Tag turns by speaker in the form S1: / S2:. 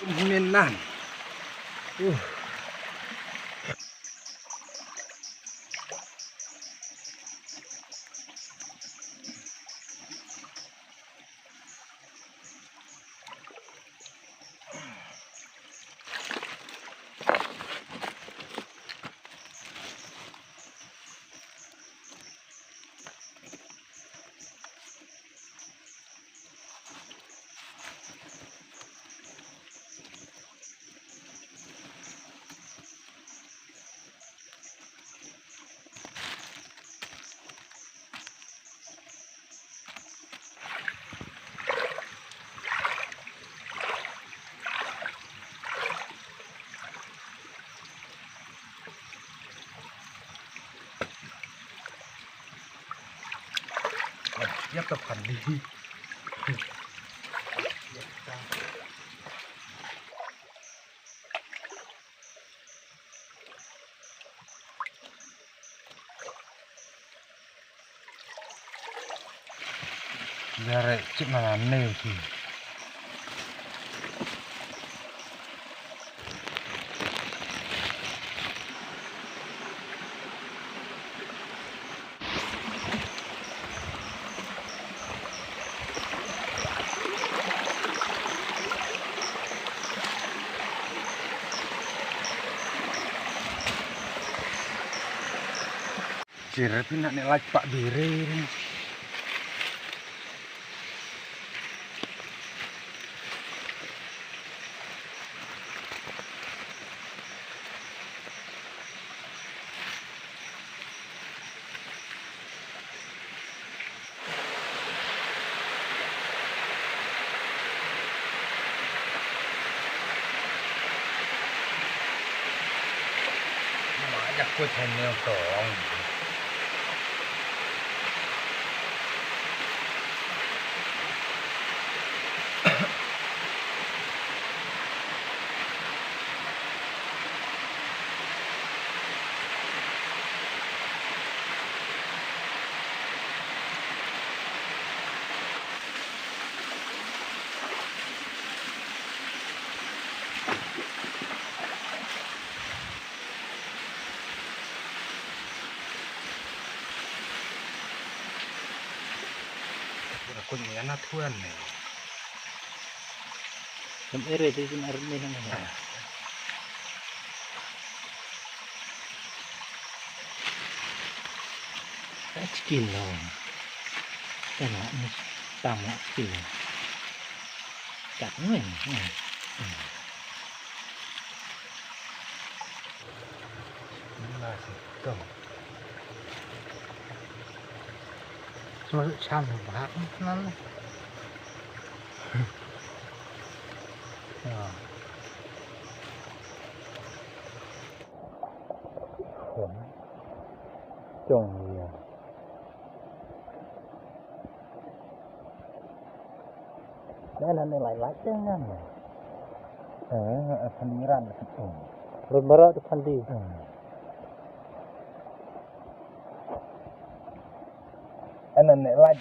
S1: miền Tiếp tục phần đi. Giờ đấy chứ mà làm nêu thì Jirat ini nak like Pak Bire ini. Banyak kuat hanya tong. Aku ni anak tuan ni.
S2: Sampai ready sih army nang. Kilo. Kena ni tamak kilo. Kat ni.
S1: Nasi kau.
S2: Rồi chăm bác nó
S1: Khổn trồng nhiều.
S2: đây là này lại chứ nha
S1: Phần ran
S2: rồi mở ra phần đi
S1: anh này lại